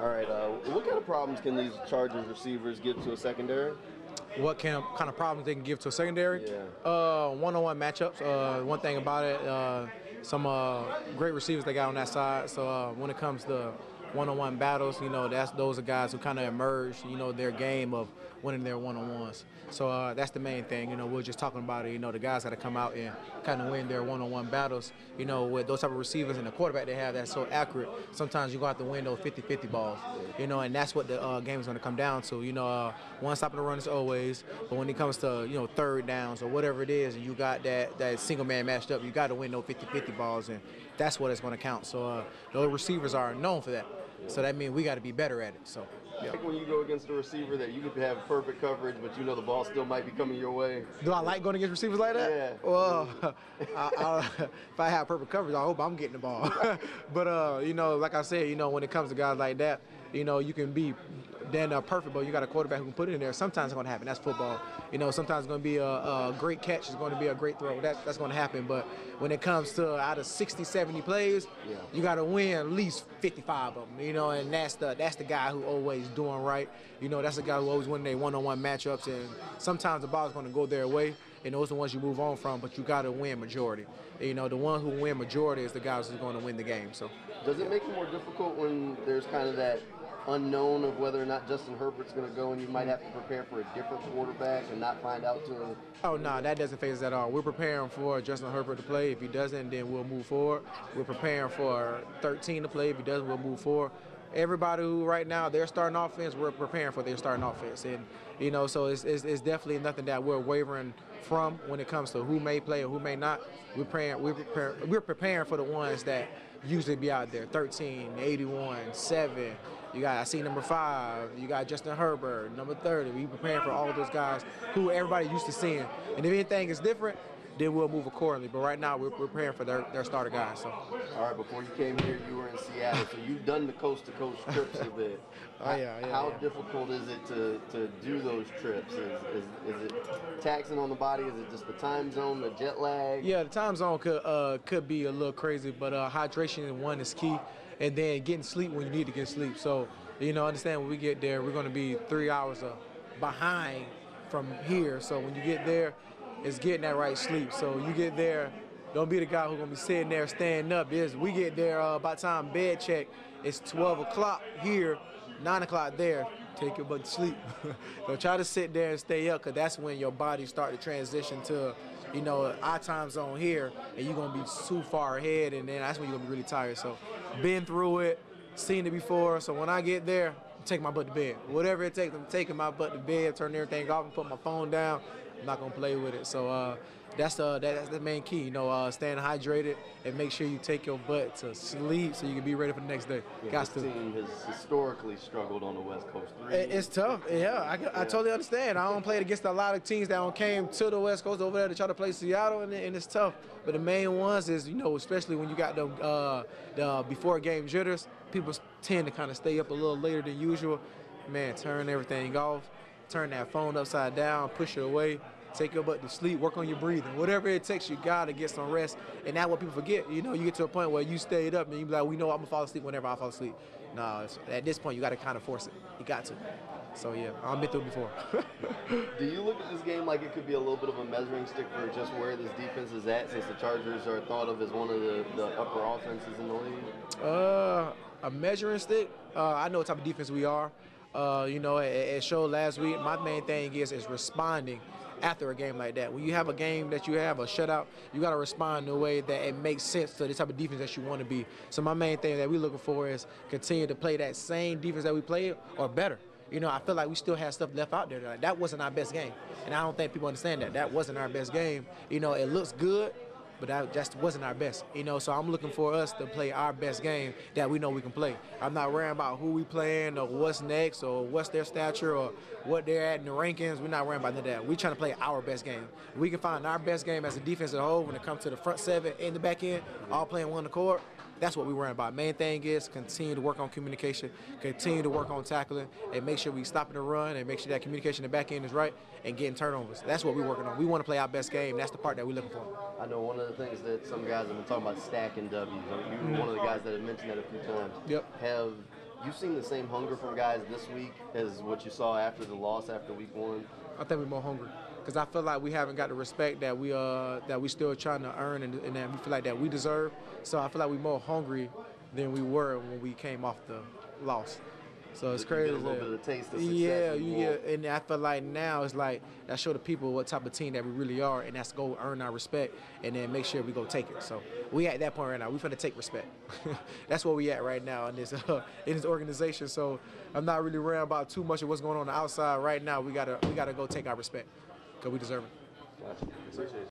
All right. What kind of problems can these Chargers receivers give to a secondary? What kind of problems they can give to a secondary? Yeah. One-on-one matchups. One thing about it, some great receivers they got on that side. So when it comes to one-on-one battles, those are guys who kind of emerge, their game of winning their one-on-ones. So that's the main thing. We're just talking about it. The guys got to come out and kind of win their one-on-one battles. With those type of receivers and the quarterback they have that's so accurate, sometimes you're going to have to win those 50-50 balls. And that's what the game is going to come down to. One stop in the run is always, but when it comes to, third downs or whatever it is, and you got that single man matched up, you got to win those 50-50 balls, and that's what it's going to count. So those receivers are known for that. So that means we got to be better at it. So, yeah. Like when you go against a receiver that you could have perfect coverage, but the ball still might be coming your way. Do I like going against receivers like that? Yeah. Well, if I have perfect coverage, I hope I'm getting the ball. But like I said, when it comes to guys like that, you can be perfect, but you got a quarterback who can put it in there. Sometimes it's going to happen. That's football. Sometimes it's going to be a great catch. It's going to be a great throw. That's going to happen. But when it comes to out of 60, 70 plays, you got to win at least 55 of them. And that's the guy who always doing right. That's the guy who always winning their one-on-one matchups. And sometimes the ball is going to go their way, and those are the ones you move on from. But you got to win majority. The one who win majority is the guy who's going to win the game. So, does it make it more difficult when there's kind of that unknown of whether or not Justin Herbert's going to go, and you might have to prepare for a different quarterback and not find out till? Oh, no, that doesn't phase us at all. We're preparing for Justin Herbert to play. If he doesn't, then we'll move forward. We're preparing for 13 to play. If he doesn't, we'll move forward. Everybody who right now they're starting offense, we're preparing for their starting offense, and so it's definitely nothing that we're wavering from when it comes to who may play or who may not. We're preparing for the ones that usually be out there. 13, 81, 7. I see number 5. You got Justin Herbert, number 30. We preparing for all of those guys who everybody used to seeing. And if anything is different, then we'll move accordingly. But right now, we're preparing for their starter guys. So. All right, before you came here, you were in Seattle, so you've done the coast-to-coast trips a bit. How difficult is it to do those trips? Is it taxing on the body? Is it just the time zone, the jet lag? Yeah, the time zone could be a little crazy, but hydration is key, and then getting sleep when you need to get sleep. So, understand when we get there, we're going to be 3 hours behind from here. So when you get there, it's getting that right sleep. So you get there, don't be the guy who's going to be sitting there standing up. We get there by the time bed check, it's 12 o'clock here, 9 o'clock there. Take your butt to sleep. Don't try to sit there and stay up, because that's when your body start to transition to, our time zone here, and you're going to be too far ahead, and then that's when you're going to be really tired. So been through it, seen it before, so when I get there, I'm taking my butt to bed. Whatever it takes, I'm taking my butt to bed, turn everything off and put my phone down. I'm not going to play with it. So that's the main key, staying hydrated and make sure you take your butt to sleep so you can be ready for the next day. This team has historically struggled on the West Coast. It's tough. I totally understand. I don't play against a lot of teams that came to the West Coast over there to try to play Seattle, and it's tough. But the main ones is, especially when you got the before game jitters, people tend to kind of stay up a little later than usual. Man, turn everything off. Turn that phone upside down, push it away, take your butt to sleep, work on your breathing. Whatever it takes, you got to get some rest. And that's what people forget. You get to a point where you stayed up and you be like, I'm going to fall asleep whenever I fall asleep. No, at this point, you got to kind of force it. You got to. So, yeah, I've been through it before. Do you look at this game like it could be a little bit of a measuring stick for just where this defense is at, since the Chargers are thought of as one of the upper offenses in the league? A measuring stick? I know what type of defense we are. It showed last week. My main thing is responding after a game like that. When you have a game that you have a shutout, you got to respond in a way that it makes sense to the type of defense that you want to be. So my main thing that we're looking for is continue to play that same defense that we played or better. I feel like we still have stuff left out there. That wasn't our best game, and I don't think people understand that. That wasn't our best game. It looks good, but that just wasn't our best. So I'm looking for us to play our best game that we know we can play. I'm not worrying about who we playing or what's next or what's their stature or what they're at in the rankings. We're not worrying about none of that. We're trying to play our best game. We can find our best game as a defense as a whole when it comes to the front seven and the back end, all playing one accord. That's what we're worrying about. Main thing is continue to work on communication, continue to work on tackling, and make sure we stop the run and make sure that communication in the back end is right and getting turnovers. That's what we're working on. We want to play our best game. That's the part that we're looking for. I know one of the things that some guys have been talking about, stacking W's. You're one of the guys that have mentioned that a few times. Yep. Have you seen the same hunger from guys this week as what you saw after the loss after week 1? I think we're more hungry because I feel like we haven't got the respect that we still trying to earn and that we feel like that we deserve. So I feel like we're more hungry than we were when we came off the loss. So it's crazy. You get a little bit of taste of success. Yeah, you get, and I feel like now it's like that show the people what type of team that we really are, and that's go earn our respect, and then make sure we go take it. So we at that point right now. We finna take respect. That's where we at right now in this organization. So I'm not really worrying about too much of what's going on the outside right now. We gotta go take our respect because we deserve it. Gotcha. Appreciate it.